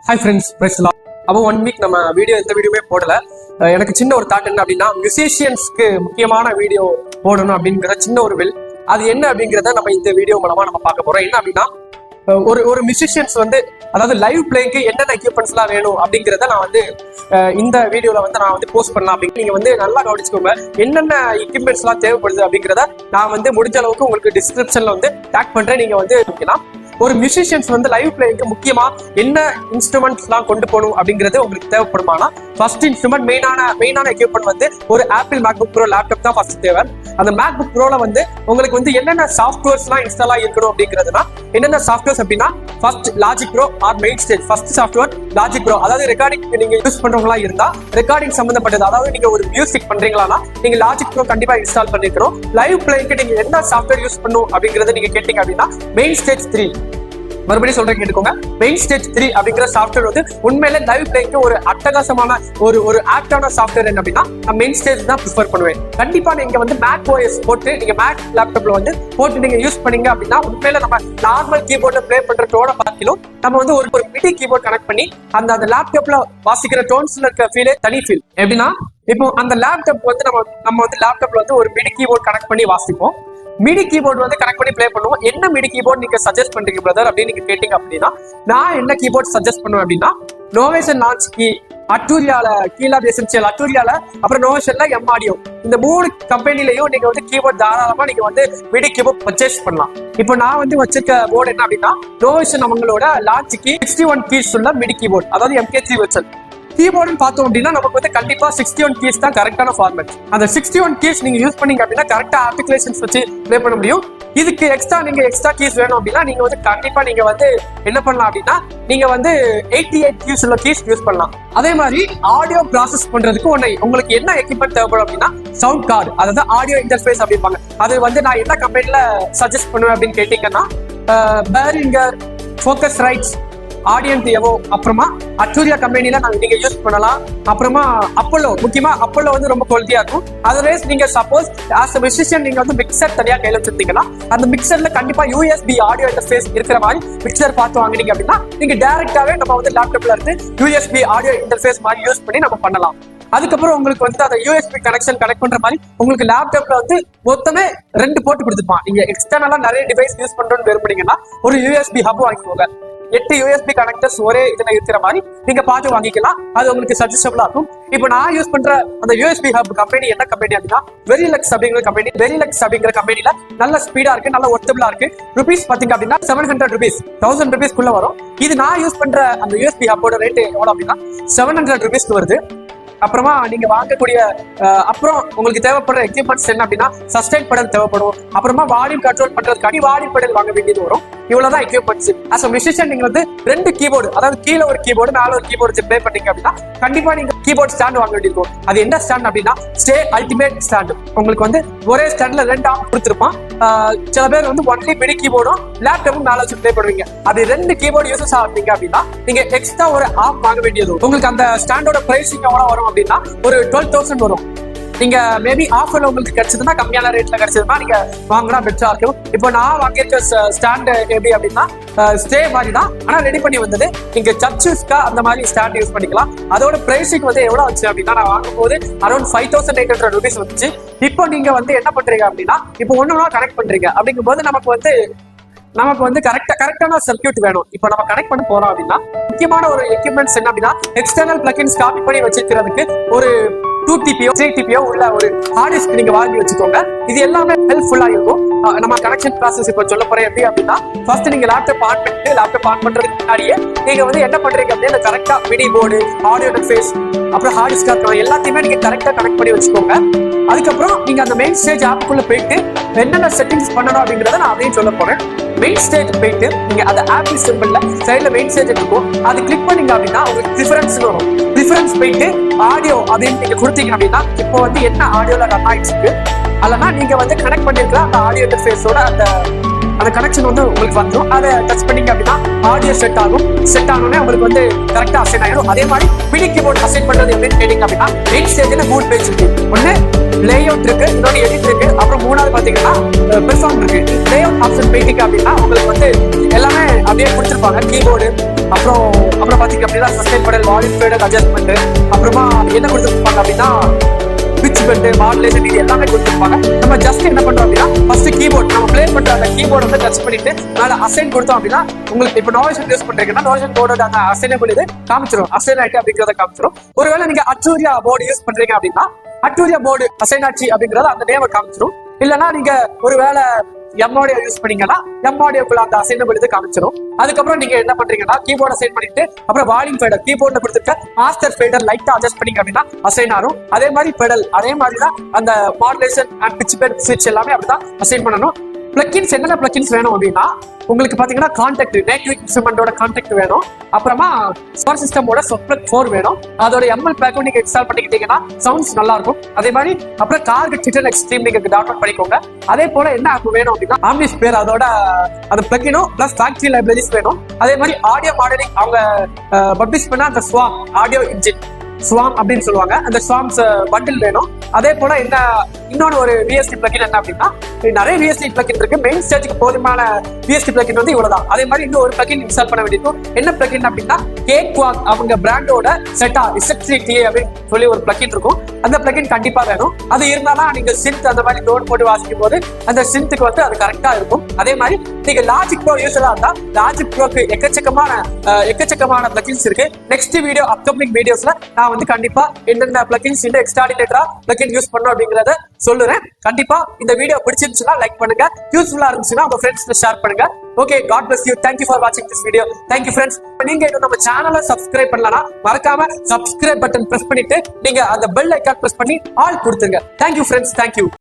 Hi friends, பேசலாம். அப்போ 1 week நம்ம எந்த வீடியோமே போடல. எனக்கு சின்ன ஒரு தாட் என்ன அப்படின்னா, மியூசிஷியன்ஸ்க்கு முக்கியமான வீடியோ போடணும் அப்படிங்கிற சின்ன ஒரு வில். அது என்ன அப்படிங்கிறத நம்ம இந்த வீடியோ மூலமா நம்ம பார்க்க போறோம். என்ன அப்படின்னா, ஒரு மியூசிஷியன்ஸ் அதாவது லைவ் பிளேக்கு என்னென்ன எக்யூப்மெண்ட்ஸ் எல்லாம் வேணும் அப்படிங்கிறத நான் இந்த வீடியோல நான் போஸ்ட் பண்ணலாம் அப்படின்னு நீங்க நல்லா கவனிச்சுக்கோங்க. என்னென்ன எக்யூப்மெண்ட்ஸ் எல்லாம் தேவைப்படுது அப்படிங்கிறத நான் முடிஞ்ச அளவுக்கு உங்களுக்கு டிஸ்கிரிப்ஷன்ல டேக் பண்றேன். நீங்க வைக்கலாம். ஒரு மியூசிஷியன்ஸ் லைவ் பிளேக்கு முக்கியமா என்ன இன்ஸ்ட்ருமெண்ட்ஸ் எல்லாம் கொண்டு போகணும் அப்படிங்கிறது உங்களுக்கு தேவைப்படுமானா, ஃபர்ஸ்ட் இன்ஸ்ட்ருமெண்ட் மெயினான எக்யூப்மெண்ட் ஒரு ஆப்பிள் மேக்புக் ப்ரோ லேப்டாப் தான் ஃபர்ஸ்ட் தேவை. அந்த மேக்புக் ப்ரோல உங்களுக்கு என்னென்ன சாஃப்ட்வேர்ஸ் எல்லாம் இன்ஸ்டால் ஆகிருக்கணும் அப்படிங்கிறதுனா, என்னென்ன சாஃப்ட்வேர்ஸ் அப்படின்னா, first Logic Pro or Main Stage. First software Logic Pro. அதாவது ரெக்கார்டிங் நீங்க யூஸ் பண்றவங்களா இருந்தா ரெக்கார்டிங் சம்பந்தப்பட்டது, அதாவது நீங்க ஒரு மியூசிக் பண்றீங்களா நீங்க லாஜிக் ப்ரோ கண்டிப்பா இன்ஸ்டால் பண்ணிருக்கணும். லைவ் பிளேக்கு நீங்க என்ன சாஃப்ட்வேர் யூஸ் பண்ணணும் அப்படிங்கறத நீங்க கேட்டீங்க அப்படின்னா, மெயின் ஸ்டேஜ் 3. மறுபடியும் சொல்றேன், கேட்டுக்கோங்க. மெயின் ஸ்டேஜ் 3 அப்படிங்கிற சாஃப்ட்வேர் உண்மையிலே லைவ் பிளேக்கு ஒரு அட்டகாசமான ஒரு ஆப்டான சாஃப்ட்வேர். என்ன அப்படின்னா, நான் மெயின் ஸ்டேஜ் தான் ப்ரிஃபர் பண்ணுவேன். கண்டிப்பா நீங்க மேக் ஓஎஸ் போட்டு நீங்க மேக் லேப்டாப்ல போட்டு நீங்க யூஸ் பண்ணீங்க அப்படின்னா, உண்மையில நம்ம நார்மல் கீபோர்ட்ல பிளே பண்றதோட பார்க்கலாம். நம்ம ஒரு மிடி கீபோர்ட் கனெக்ட் பண்ணி அந்த லேப்டாப்ல வாசிக்கிற டோன்ஸ்ல இருக்க ஃபீலே தனி ஃபீல். எப்படின்னா, இப்போ அந்த லேப்டாப் நம்ம லேப்டாப்ல ஒரு மிடி கீபோர்ட் கனெக்ட் பண்ணி வாசிப்போம். மிடி கீபோர்ட் கனெக்ட் பண்ணி பிளே பண்ணுவோம். என்ன மிடி கீபோர்ட் நீங்க சஜஸ்ட் பண்றீங்க பிரதர் அப்படின்னு நீங்க கேட்டீங்க அப்படின்னா, நான் என்ன கீபோர்ட் சஜஸ்ட் பண்ணுவேன் அப்படின்னா, நோவேஷன் லான்ச் கீ, அட்டூரியால கீலாப் எசென்சியல், அட்டூரியால அப்புறம் நோவேஷன்ல எம் ஆடியோ, இந்த 3 கம்பெனிலையும் நீங்க கீபோர்ட் தாராளமா நீங்க மிடி கீபோர்ட் பர்ச்சேஸ் பண்ணலாம். இப்போ நான் வச்சிருக்க போர்டு என்ன அப்படின்னா, நோவேஷன் அவங்களோட லான்ச் கீ 61 கீஸ் உள்ள மிடி கீபோர்ட், அதாவது MK3 வெர்ஷன். கீபோர்டுன்னு பார்த்தோம் அப்படின்னா நமக்கு கண்டிப்பா 61 கீஸ் தான் கரெக்டான ஃபார்மேட். அந்த 61 கீஸ் நீங்க யூஸ் பண்ணீங்க அப்படின்னா கரெக்டா ஆப்ளிகேஷன்ஸ் வச்சு ப்ளே பண்ண முடியும். இதுக்கு எக்ஸ்ட்ரா கீஸ் வேணும் அப்படின்னா நீங்க கண்டிப்பா நீங்க என்ன பண்ணலாம் அப்படின்னா, நீங்க 88 கீஸ் உள்ள கீஸ் யூஸ் பண்ணலாம். அதே மாதிரி ஆடியோ ப்ராசஸ் பண்றதுக்கு உங்களுக்கு என்ன எக்யூப்மெண்ட் தேவைப்படும் அப்படின்னா, சவுண்ட் கார்டு, அதாவது ஆடியோ இன்டர்ஃபேஸ் அப்படிப்பாங்க. அது நான் என்ன கம்பெனில சஜஸ்ட் பண்ணுவேன் அப்படின்னு கேட்டீங்கன்னா, பேரிங்கர், ஃபோக்கஸ் ரைட்ஸ், ஆடியன்ட் எவோ, அப்புறமா அட்டூரியா கம்பெனில நீங்க யூஸ் பண்ணலாம். அப்புறமா அப்போலோ, முக்கியமா அப்போலோ ரொம்ப குவாலிட்டியா இருக்கும். அதர்வைஸ் நீங்க சப்போஸ் ஆஸ் அ மியூசிஷியன் நீங்க மிக்சர் தனியா கையில வச்சிருந்தீங்கன்னா, அந்த மிக்சர்ல கண்டிப்பா USB ஆடியோ இன்டர்ஃபேஸ் இருக்கிற மாதிரி மிக்சர் பார்த்து வாங்கினீங்க அப்படின்னா, நீங்க டைரக்டாவே நம்ம லேப்டாப்ல இருந்து USB ஆடியோ இன்டர்ஃபேஸ் மாதிரி யூஸ் பண்ணி நம்ம பண்ணலாம். அதுக்கப்புறம் உங்களுக்கு அந்த USB கனெக்ஷன் கனெக்ட் பண்ற மாதிரி உங்களுக்கு லேப்டாப்ல மொத்தமே 2 போட்டு கொடுத்துப்பான். நீங்க எக்ஸ்டர்னலா நிறைய டிவைஸ் யூஸ் பண்றோம்னு விரும்புறீங்கன்னா ஒரு USB ஹப் வாங்கிக்கோங்க. 8 USB கனெக்டர்ஸ் ஒரே இதுல இருக்கிற மாதிரி நீங்க பார்த்து வாங்கிக்கலாம். அது உங்களுக்கு சஜஸ்டபிளா இருக்கும். இப்போ நான் யூஸ் பண்ற அந்த USB ஹப் கம்பெனி என்ன கம்பெனி அப்படின்னா, வெரிலக்ஸ் அப்படிங்கிற கம்பெனி. வெரிலக்ஸ் அப்படிங்கிற கம்பெனில நல்ல ஸ்பீடா இருக்கு, நல்ல ஒர்த்தபிளா இருக்கு. ருபீஸ் பாத்தீங்க அப்படின்னா 700 rupees, 1000 rupees குள்ள வரும். இது நான் யூஸ் பண்ற அந்த USB ஹப்போட ரேட் எவ்வளவு அப்படின்னா 700 rupees வருது. அப்புறமா நீங்க வாங்கக்கூடிய அப்புறம் உங்களுக்கு தேவைப்படுற எக்யூப்மெண்ட்ஸ் என்ன அப்படின்னா, சஸ்டைன் பெடல் தேவைப்படும். அப்புறமா வால்யூம் கண்ட்ரோல் பண்றதுக்காண்டி வால்யூம் பெடல் வாங்க வேண்டியது வரும். இவ்வளவுதான் எக்யூப்மெண்ட்ஸ். அஸ் அ மியூசிஷியன் நீங்க 2 கீபோர்டு, அதாவது கீழே ஒரு கீபோர்டு மேல ஒரு கீபோர்டு ப்ளே பண்ணீங்க அப்படின்னா கண்டிப்பா நீங்க கீபோர்ட் ஸ்டாண்ட் வாங்க வேண்டியிருக்கும். அது என்ன ஸ்டாண்ட் அப்படின்னா, ஸ்டே அல்டிமேட் ஸ்டாண்ட். உங்களுக்கு ஒரே ஸ்டாண்ட்ல 2 ஆப் கொடுத்துருப்பான். சில பேர் ஒன்லி மிடி கீபோர்டும் லேப்டாப்பும் மேல வச்சு ப்ளே பண்ணுவீங்க. அது 2 கீபோர்டு யூஸ் ஆகுறீங்க அப்படின்னா நீங்க எக்ஸ்ட்ரா ஒரு ஆப் வாங்க வேண்டியது. உங்களுக்கு அந்த ஸ்டாண்டோட பிரைசிங் எவ்வளவு வரும் அப்படின்னா ஒரு 12,000 வரும். நீங்க மேபி ஆஃபர்ல உங்களுக்கு கிடைச்சதுன்னா, கம்மியான ரேட்ல கிடைச்சதுன்னா நீங்க வாங்கினா பெட்டரா இருக்கும். இப்போ நான் வாங்கியிருக்க ஸ்டாண்ட் எப்படி அப்படின்னா, ஸ்டே மாதிரி தான், ஆனா ரெடி பண்ணி வந்தது. நீங்க சர்ச்சஸ்க்கா அந்த மாதிரி ஸ்டாண்ட் யூஸ் பண்ணிக்கலாம். அதோட பிரைசிங் எவ்வளவு வச்சு அப்படின்னா, நான் வாங்கும் போது அரௌண்ட் 5,800 rupees வந்துச்சு. இப்போ நீங்க என்ன பண்றீங்க அப்படின்னா, இப்போ ஒண்ணுனா கனெக்ட் பண்றீங்க அப்படிங்கும் போது நமக்கு கரெக்டான சர்க்யூட் வேணும். இப்போ நம்ம கனெக்ட் பண்ண போறோம் அப்படின்னா, முக்கியமான ஒரு எக்யூப்மெண்ட்ஸ் என்ன அப்படின்னா, எக்ஸ்டர்னல் பிளக்கின்ஸ் காப்பி பண்ணி வச்சிருக்கிறதுக்கு ஒரு 2 TPO 3 TPO உள்ள ஒரு ஹார்ட் டிஸ்க் நீங்க வாங்கி வச்சுக்கோங்க. இது எல்லாமே ஹெல்ப்ஃபுல்லா இருக்கும். நம்ம கனெக்ஷன் ப்ராசஸ் இப்போ சொல்ல போறேன் எப்படி அப்படின்னா, ஃபர்ஸ்ட் நீங்க லேப்டாப் ஆன் பண்றதுக்கு முன்னாடியே நீங்க என்ன பண்றீங்க அப்படின்னா, கரெக்டா மிடி போர்டு, ஆடியோ இன்டர்ஃபேஸ், அப்புறம் ஹார்ட் டிஸ்க் எல்லாத்தையுமே நீங்க கரெக்டா கனெக்ட் பண்ணி வச்சுக்கோங்க. அதுக்கப்புறம் நீங்க அந்த மெயின் ஸ்டேஜ் ஆப்புக்குள்ள போயிட்டு என்னென்ன செட்டிங்ஸ் பண்ணணும் அப்படிங்கறத நான் அதையும் சொல்ல போறேன். மெயின் ஸ்டேஜ் போயிட்டு நீங்க அந்த ஆப்பிள் சிம்பிள்ல சைடுல மெயின் ஸ்டேஜ் இருக்கும், அது கிளிக் பண்ணீங்க அப்படின்னா உங்களுக்கு ப்ரிஃபரன்ஸ் வரும். ப்ரிஃபரன்ஸ் போயிட்டு ஆடியோ அப்படின்னு நீங்க கொடுத்தீங்க அப்படின்னா, இப்போ என்ன ஆடியோல ரன் ஆயிட்டு இருக்கு, அல்லனா நீங்க கனெக்ட் பண்ணிருக்கிற அந்த ஆடியோ இன்டர்ஃபேஸோட அந்த கனெக்ஷன் உங்களுக்கு வந்துடும். அதை டச் பண்ணீங்க அப்படின்னா ஆடியோ செட் ஆகும். செட் ஆனோடனே உங்களுக்கு கரெக்டா அசைன் ஆயிடும். அதே மாதிரி மிடி கீபோர்ட் அசைன் பண்றது எப்படின்னு கேட்டீங்க அப்படின்னா, மெயின் ஸ்டேஜ்ல 3 பேஜ் இருக்கு. ஒன்னு லே அவுட் இருக்கு, இன்னொன்று எடிட் இருக்கு, அப்புறம் 3வது பாத்தீங்கன்னா பெர்ஃபார்ம் இருக்கு. லே அவுட் ஆப்ஷன் போயிட்டீங்க அப்படின்னா உங்களுக்கு எல்லாமே அப்படியே கொடுத்துருப்பாங்க. கீபோர்டு, அப்புறம் பாத்தீங்க அப்படின்னா சஸ்டைன் பெடல், வால்யூம் ஃபேடர் அட்ஜஸ்ட்மெண்ட், அப்புறமா என்ன கொடுத்துருப்பாங்க அப்படின்னா பிட்ச் பெண்ட், மாடுலேஷன், இது எல்லாமே கொடுத்துருப்பாங்க. நம்ம ஜஸ்ட் என்ன பண்றோம் அப்படின்னா ஃபர்ஸ்ட் கீபோர்ட் நம்ம பிளே பண்ற அந்த கீபோர்ட் வந்து டச் பண்ணிட்டு மேல அசைன் கொடுத்தோம் அப்படின்னா உங்களுக்கு இப்போ நோவேஷன் யூஸ் பண்றீங்கன்னா நோவேஷன் போர்டோட அந்த அசைனபிள் இது காமிச்சிடும், அசைன் ஆயிட்டு அப்படிங்கிறத காமிச்சிடும். ஒருவேளை நீங்க அட்டூரியா போர்டு யூஸ் பண்றீங்க அப்படின்னா அட்டூரியா போர்டு அசைன் ஆச்சு அப்படிங்கறது அந்த நேம காமிச்சிடும். இல்லைன்னா நீங்க ஒருவேளை எம்ஆடியோ யூஸ் பண்ணீங்கன்னா எம்ஆடியோக்குள்ள அந்த அசைனபிள் இது காமிச்சிடும். அதுக்கப்புறம் நீங்க என்ன பண்றீங்கன்னா கீபோர்ட் அசைன் பண்ணிட்டு அப்புறம் வால்யூம் ஃபேடர் கீபோர்ட்ல கொடுத்துட்டு மாஸ்டர் ஃபேடர் லைட்டா அட்ஜஸ்ட் பண்ணீங்க அப்படின்னா அசைன் ஆகும். அதே மாதிரி பெடல் அதே மாதிரி தான் அந்த மாடுலேஷன் அண்ட் பிட்ச் பெண்ட் ஸ்விட்ச் எல்லாமே அப்படிதான் அசைன் பண்ணணும். பிளக்கின்ஸ் என்னென்ன பிளக்கின்ஸ் வேணும் அப்படின்னா உங்களுக்கு பாத்தீங்கன்னா கான்டாக்ட் நேட்டிவ் இன்ஸ்ட்ருமெண்டோட கான்டாக்ட் வேணும். அப்புறமா ஸ்மார்ட் சிஸ்டமோட சொப்ளக் 4 வேணும். அதோட எம்எல் பேக்கும் நீங்க இன்ஸ்டால் பண்ணிக்கிட்டீங்கன்னா சவுண்ட்ஸ் நல்லா இருக்கும். அதே மாதிரி அப்புறம் கார்கட் டிஜிட்டல் எக்ஸ்ட்ரீம் நீங்க டவுன்லோட் பண்ணிக்கோங்க. அதே போல என்ன ஆப் வேணும் அப்படின்னா ஆம்பிஸ் பேர் அதோட அந்த பிளக்கினும் பிளஸ் ஃபேக்டரி லைப்ரரிஸ் வேணும். அதே மாதிரி ஆடியோ மாடலிங் அவங்க பப்ளிஷ் பண்ண அந்த ஸ்வாம் ஆடியோ இன்ஜின் ஸ்வாம் அப்படின்னு சொல்லுவாங்க, அந்த ஸ்வாம்ஸ் பண்டில் வேணும். அதே போல என்ன இன்னொன்னு ஒரு விஎஸ்டி பிளக்கின் என்ன அப்படின்னா நிறைய விஎஸ்டி பிளக்கின் இருக்கு. மெயின் ஸ்டேஜுக்கு போதுமான விஎஸ்டி பிளக்கின் வந்து இவ்வளவுதான். அதே மாதிரி இன்னும் ஒரு பிளக்கின் இன்ஸ்டால் பண்ண வேண்டியிருக்கும். என்ன பிளக்கின் அப்படின்னா கேக்வாக் அவங்க பிராண்டோட செட்டா இசட்ரிடி அப்படின்னு சொல்லி ஒரு பிளக்கின் இருக்கும். அந்த பிளக்கின் கண்டிப்பா வேணும். அது இருந்தாலும் நீங்க சிந்த் அந்த மாதிரி லோட் போட்டு வாசிக்கும் போது அந்த சிந்துக்கு வந்து அது கரெக்டா இருக்கும். அதே மாதிரி நீங்க லாஜிக் ப்ரோ யூஸரா இருந்தா லாஜிக் ப்ரோக்கு எக்கச்சக்கமான பிளக்கின்ஸ் இருக்கு. நெக்ஸ்ட் வீடியோ அப்கமிங் வீடியோஸ்ல நான் வந்து கண்டிப்பா என்னென்ன பிளக்கின்ஸ் இந்த எக்ஸ்ட்ராடினேட்டரா பிளக்கின் யூஸ் பண்ணணும் அப்படிங்கறத சொல்லுறேன். கண்டிப்பா இந்த வீடியோ பிடிச்சிருந்துச்சுன்னா லைக் பண்ணுங்க, யூஸ்ஃபுல்லா இருந்துச்சுன்னா உங்க ஃப்ரெண்ட்ஸ்க்கு ஷேர் பண்ணுங்க. Okay, god bless you. Thank you for வாட்சிங் this video. Thank you friends. நீங்க இன்னும் நம்ம சேனலை சப்ஸ்கிரைப் பண்ணலனா மறக்காம சப்ஸ்கிரைப் பட்டன் பிரஸ் பண்ணிட்டு நீங்க அந்த பெல் ஐகான் பிரஸ் பண்ணி ஆல் கொடுத்துருங்க. Thank you friends. Thank you.